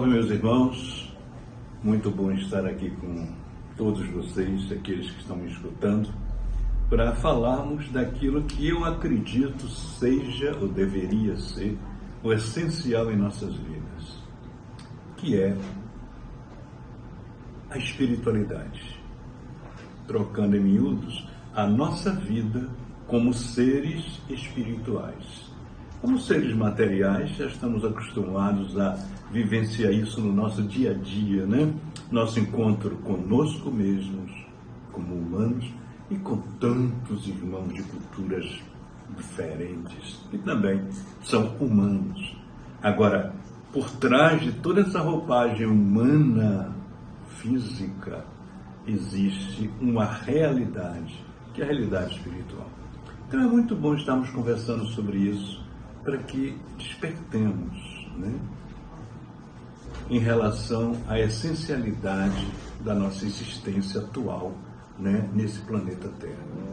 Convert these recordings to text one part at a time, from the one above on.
Salve, meus irmãos, muito bom estar aqui com todos vocês, aqueles que estão me escutando, para falarmos daquilo que eu acredito seja ou deveria ser o essencial em nossas vidas, que é a espiritualidade, trocando em miúdos a nossa vida como seres espirituais. Como seres materiais, já estamos acostumados a vivenciar isso no nosso dia a dia, né? Nosso encontro conosco mesmos, como humanos, e com tantos irmãos de culturas diferentes, que também são humanos. Agora, por trás de toda essa roupagem humana, física, existe uma realidade, que é a realidade espiritual. Então é muito bom estarmos conversando sobre isso, para que despertemos, né, em relação à essencialidade da nossa existência atual, né, nesse planeta Terra.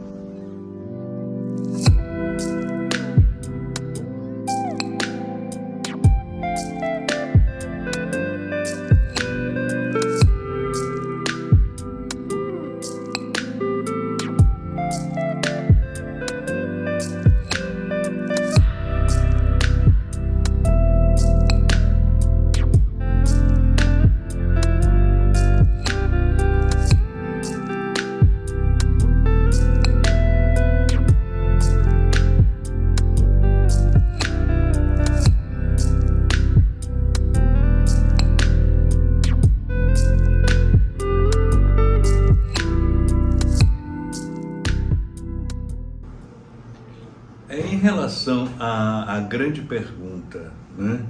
Em relação à grande pergunta, né?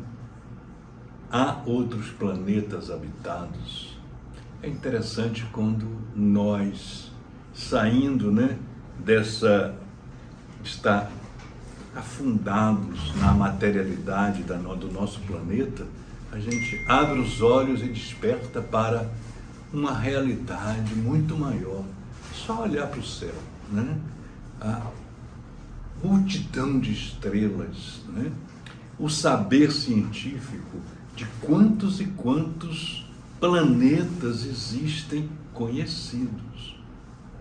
Há outros planetas habitados? É interessante quando nós, saindo, né, estar afundados na materialidade do nosso planeta, a gente abre os olhos e desperta para uma realidade muito maior. Só olhar para o céu, né? Multidão de estrelas, né? O saber científico de quantos e quantos planetas existem conhecidos,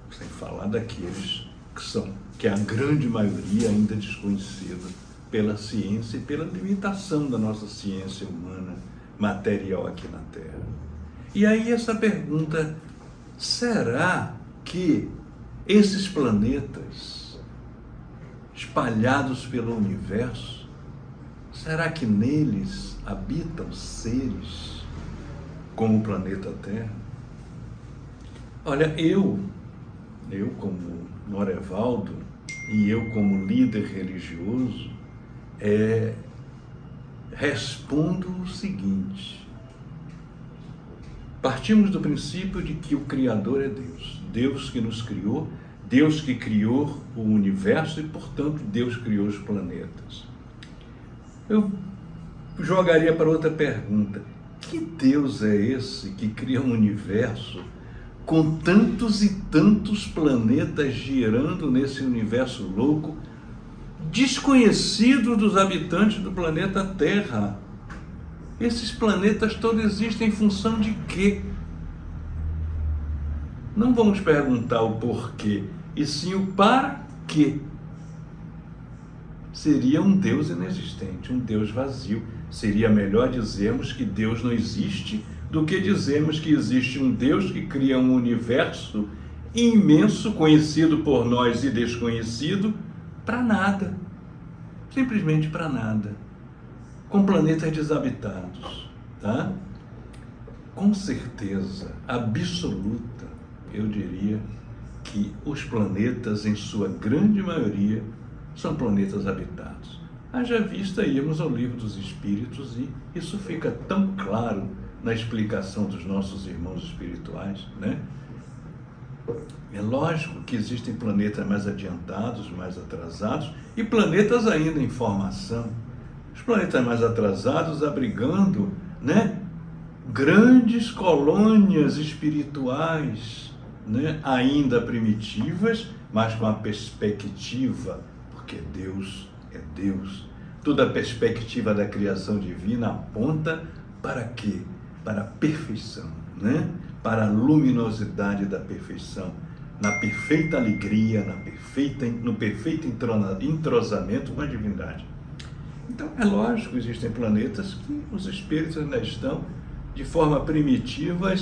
sem falar daqueles que a grande maioria ainda é desconhecida pela ciência e pela limitação da nossa ciência humana material aqui na Terra. E aí essa pergunta, será que esses planetas espalhados pelo universo, será que neles habitam seres como o planeta Terra? Olha, eu como Norevaldo e eu como líder religioso, respondo o seguinte: partimos do princípio de que o Criador é Deus, Deus que nos criou, Deus que criou o universo e, portanto, Deus criou os planetas. Eu jogaria para outra pergunta: que Deus é esse que cria um universo com tantos e tantos planetas girando nesse universo louco, desconhecido dos habitantes do planeta Terra? Esses planetas todos existem em função de quê? Não vamos perguntar o porquê, e sim o para quê. Seria um Deus inexistente, um Deus vazio. Seria melhor dizermos que Deus não existe do que dizermos que existe um Deus que cria um universo imenso, conhecido por nós e desconhecido, para nada. Simplesmente para nada. Com planetas desabitados, tá? Com certeza absoluta, eu diria que os planetas, em sua grande maioria, são planetas habitados. Haja vista, íamos ao Livro dos Espíritos e isso fica tão claro na explicação dos nossos irmãos espirituais, né? É lógico que existem planetas mais adiantados, mais atrasados, e planetas ainda em formação. Os planetas mais atrasados abrigando, né, grandes colônias espirituais, né, ainda primitivas, mas com a perspectiva, porque Deus é Deus. Toda a perspectiva da criação divina aponta para quê? Para a perfeição, né? Para a luminosidade da perfeição, na perfeita alegria, no perfeito entrosamento com a divindade. Então, é lógico, existem planetas que os espíritos ainda estão, de forma primitiva,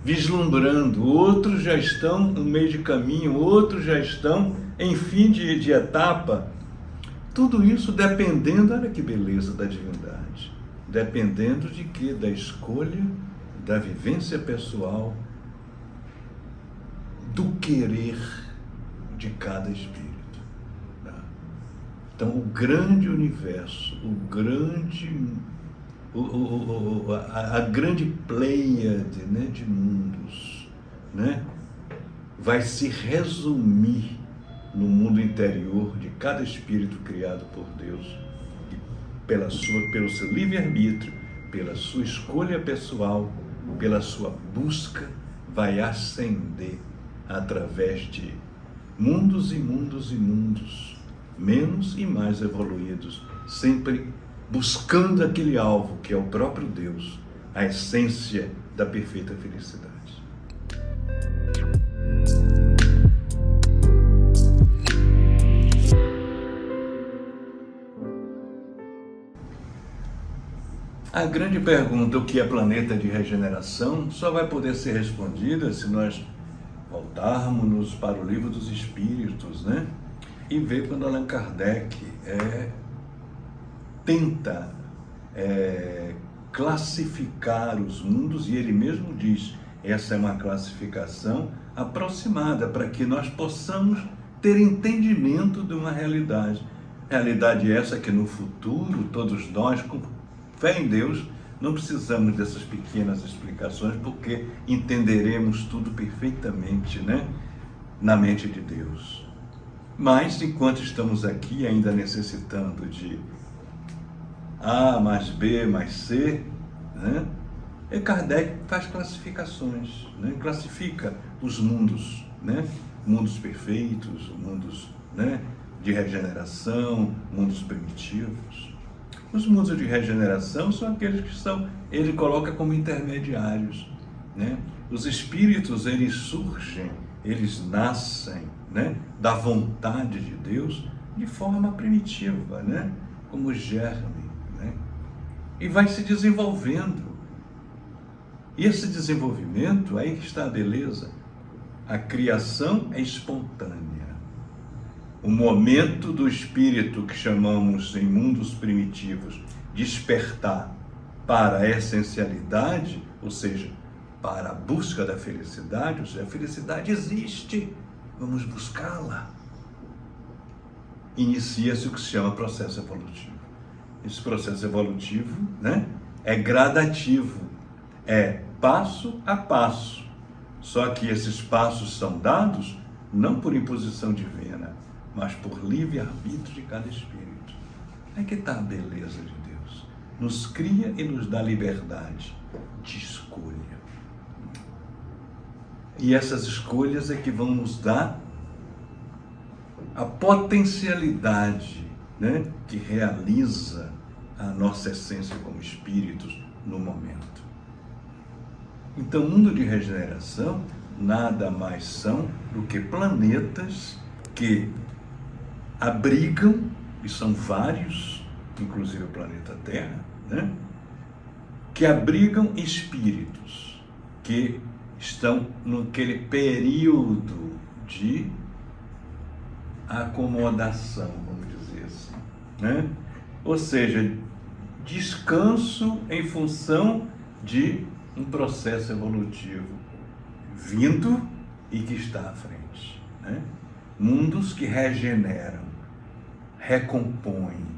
vislumbrando, outros já estão no meio de caminho, outros já estão em fim de etapa. Tudo isso dependendo, olha que beleza da divindade, dependendo de quê? Da escolha, da vivência pessoal, do querer de cada espírito. Então, o grande universo, a grande pleiade, né, de mundos, né, vai se resumir no mundo interior de cada espírito criado por Deus, pelo seu livre-arbítrio, pela sua escolha pessoal, pela sua busca, vai ascender através de mundos e mundos e mundos, menos e mais evoluídos, sempre buscando aquele alvo que é o próprio Deus, a essência da perfeita felicidade. A grande pergunta, o que é planeta de regeneração, só vai poder ser respondida se nós voltarmos para o Livro dos Espíritos, né? E ver quando Allan Kardec tenta classificar os mundos, e ele mesmo diz, essa é uma classificação aproximada, para que nós possamos ter entendimento de uma realidade. Realidade essa que no futuro, todos nós, com fé em Deus, não precisamos dessas pequenas explicações, porque entenderemos tudo perfeitamente, né? Na mente de Deus. Mas, enquanto estamos aqui ainda necessitando de A mais B mais C, né? E Kardec faz classificações, né? Classifica os mundos, né? Mundos perfeitos, mundos, né, de regeneração, mundos primitivos. Os mundos de regeneração são aqueles que ele coloca como intermediários, né? Os espíritos, eles surgem, eles nascem, né, da vontade de Deus de forma primitiva, né, como germe, né, e vai se desenvolvendo. E esse desenvolvimento, aí que está a beleza. A criação é espontânea. O momento do espírito que chamamos em mundos primitivos despertar para a essencialidade, ou seja, para a busca da felicidade, ou seja, a felicidade existe, vamos buscá-la. Inicia-se o que se chama processo evolutivo. Esse processo evolutivo, né, é gradativo, é passo a passo. Só que esses passos são dados não por imposição divina, mas por livre-arbítrio de cada espírito. Aí que está a beleza de Deus. Nos cria e nos dá liberdade de escolha. E essas escolhas é que vão nos dar a potencialidade, né, que realiza a nossa essência como espíritos no momento. Então, o mundo de regeneração nada mais são do que planetas que abrigam, e são vários, inclusive o planeta Terra, né, que abrigam espíritos que estão naquele período de acomodação, vamos dizer assim, né? Ou seja, descanso em função de um processo evolutivo vindo e que está à frente, né? Mundos que regeneram, recompõem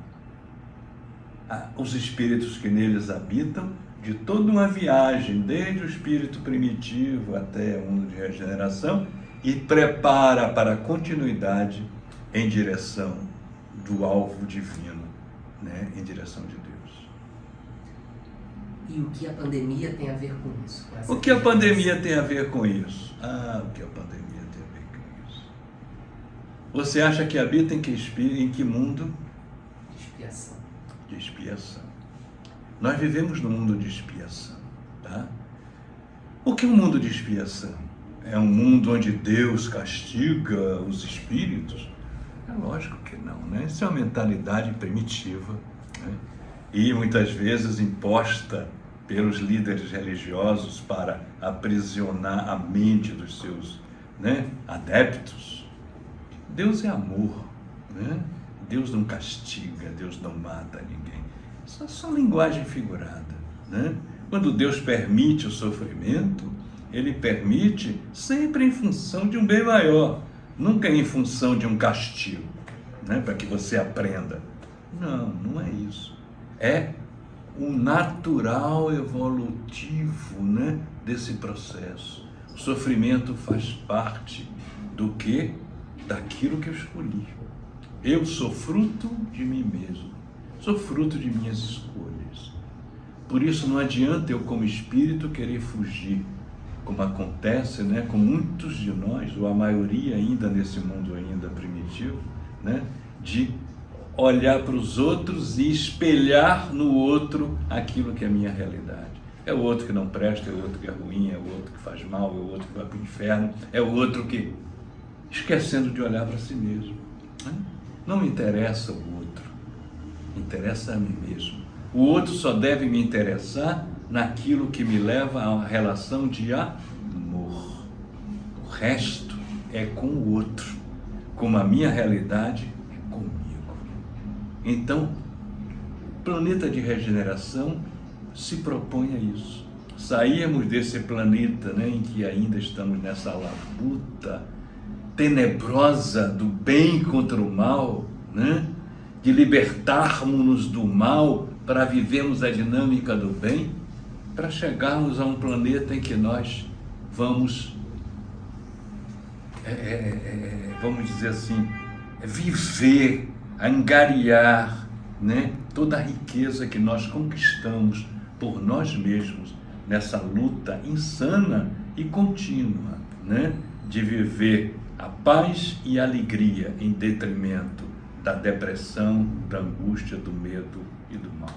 os espíritos que neles habitam, de toda uma viagem, desde o espírito primitivo até o mundo de regeneração, e prepara para a continuidade em direção do alvo divino, né? Em direção de Deus. E o que a pandemia tem a ver com isso? O que a pandemia tem a ver com isso? O que a pandemia tem a ver com isso? Você acha que habita em que mundo? De expiação. De expiação. Nós vivemos num mundo de expiação, tá? O que é um mundo de expiação? É um mundo onde Deus castiga os espíritos? É lógico que não, né? Isso é uma mentalidade primitiva, né? E muitas vezes imposta pelos líderes religiosos para aprisionar a mente dos seus, né, adeptos. Deus é amor, né? Deus não castiga, Deus não mata ninguém. Isso é só linguagem figurada, né? Quando Deus permite o sofrimento, Ele permite sempre em função de um bem maior, nunca em função de um castigo, né? Para que você aprenda. Não, não é isso. É o natural evolutivo, né, desse processo. O sofrimento faz parte do quê? Daquilo que eu escolhi. Eu sou fruto de mim mesmo, sou fruto de minhas escolhas. Por isso não adianta eu, como espírito, querer fugir, como acontece, né, com muitos de nós, ou a maioria ainda nesse mundo ainda primitivo, né, de olhar para os outros e espelhar no outro aquilo que é a minha realidade. É o outro que não presta, é o outro que é ruim, é o outro que faz mal, é o outro que vai para o inferno, é o outro que... esquecendo de olhar para si mesmo, né? Não me interessa o outro, interessa a mim mesmo. O outro só deve me interessar naquilo que me leva a uma relação de amor. O resto é com o outro, como a minha realidade é comigo. Então, o planeta de regeneração se propõe a isso. Saímos desse planeta, né, em que ainda estamos nessa labuta tenebrosa do bem contra o mal, né, de libertarmos-nos do mal para vivermos a dinâmica do bem, para chegarmos a um planeta em que nós vamos, vamos dizer assim, viver, angariar, né, toda a riqueza que nós conquistamos por nós mesmos nessa luta insana e contínua, né, de viver a paz e a alegria em detrimento da depressão, da angústia, do medo e do mal.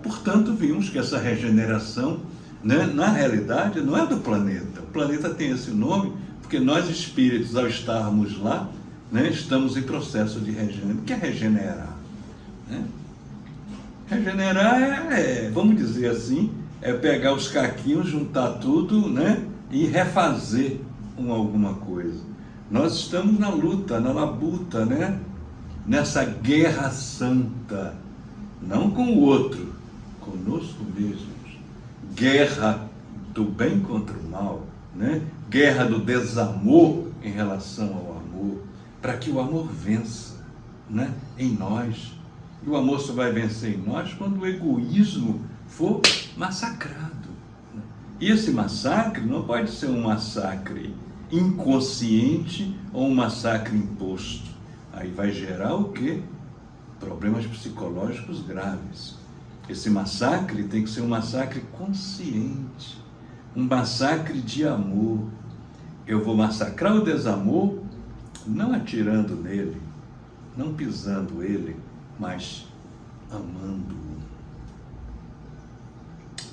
Portanto, vimos que essa regeneração, né, na realidade, não é do planeta. O planeta tem esse nome porque nós espíritos, ao estarmos lá, né, estamos em processo de regeneração. O que é regenerar? Né? Regenerar vamos dizer assim, é pegar os caquinhos, juntar tudo, né, e refazer alguma coisa. Nós estamos na luta, na labuta, né, nessa guerra santa, não com o outro, conosco mesmos. Guerra do bem contra o mal, né? Guerra do desamor em relação ao amor, para que o amor vença, né, em nós. E o amor só vai vencer em nós quando o egoísmo for massacrado. E esse massacre não pode ser um massacre inconsciente ou um massacre imposto. Aí vai gerar o quê? Problemas psicológicos graves. Esse massacre tem que ser um massacre consciente, um massacre de amor. Eu vou massacrar o desamor não atirando nele, não pisando ele, mas amando-o.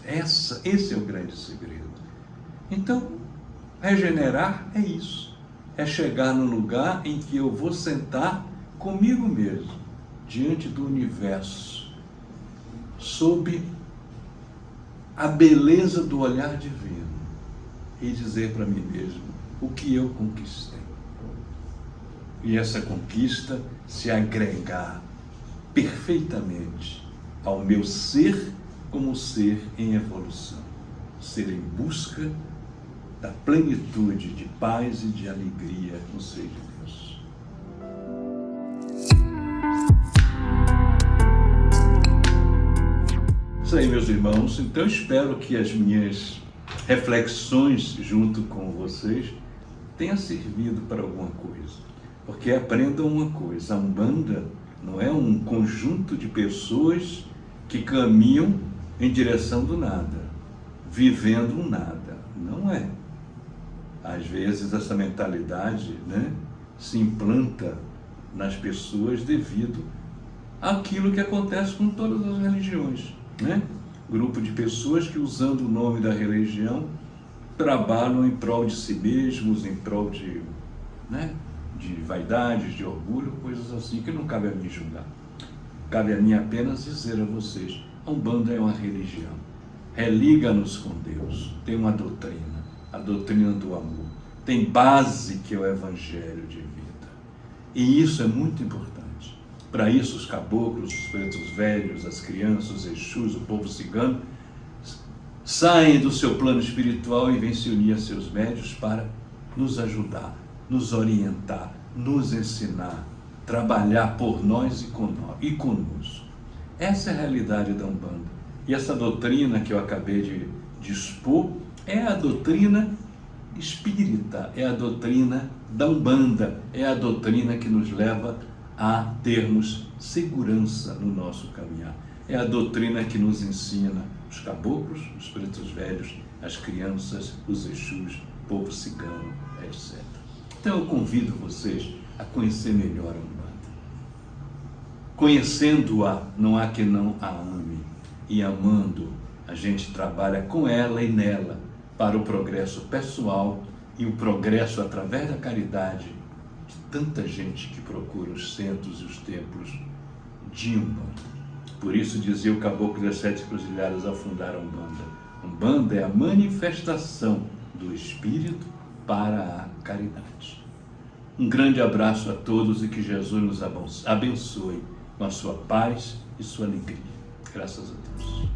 Esse é o grande segredo. Então, regenerar é isso. É chegar no lugar em que eu vou sentar comigo mesmo, diante do universo, sob a beleza do olhar divino, e dizer para mim mesmo o que eu conquistei. E essa conquista se agregar perfeitamente ao meu ser como ser em evolução, ser em busca da plenitude de paz e de alegria no ser de Deus. Isso aí, meus irmãos. Então, espero que as minhas reflexões junto com vocês tenha servido para alguma coisa. Porque aprendam uma coisa, a Umbanda não é um conjunto de pessoas que caminham em direção do nada, vivendo um nada. Não é. Às vezes essa mentalidade, né, se implanta nas pessoas devido àquilo que acontece com todas as religiões, né? Grupo de pessoas que, usando o nome da religião, trabalham em prol de si mesmos, em prol de, né, de vaidades, de orgulho, coisas assim que não cabe a mim julgar. Cabe a mim apenas dizer a vocês: a Umbanda é uma religião, religa-nos com Deus, tem uma doutrina, a doutrina do amor, tem base que é o Evangelho de vida. E isso é muito importante. Para isso os caboclos, os pretos velhos, as crianças, os exus, o povo cigano, saem do seu plano espiritual e vêm se unir a seus médios para nos ajudar, nos orientar, nos ensinar, trabalhar por nós e conosco. Essa é a realidade da Umbanda. E essa doutrina que eu acabei de expor é a doutrina espírita, é a doutrina da Umbanda, é a doutrina que nos leva a termos segurança no nosso caminhar. É a doutrina que nos ensina os caboclos, os pretos velhos, as crianças, os exus, o povo cigano, etc. Então eu convido vocês a conhecer melhor a Umbanda. Conhecendo-a, não há quem não a ame. E amando, a gente trabalha com ela e nela para o progresso pessoal e o progresso através da caridade de tanta gente que procura os centros e os templos de Umbanda. Por isso dizia o caboclo das 7 Cruzilhadas ao fundar a Umbanda: Umbanda é a manifestação do Espírito para a caridade. Um grande abraço a todos e que Jesus nos abençoe com a sua paz e sua alegria. Graças a Deus.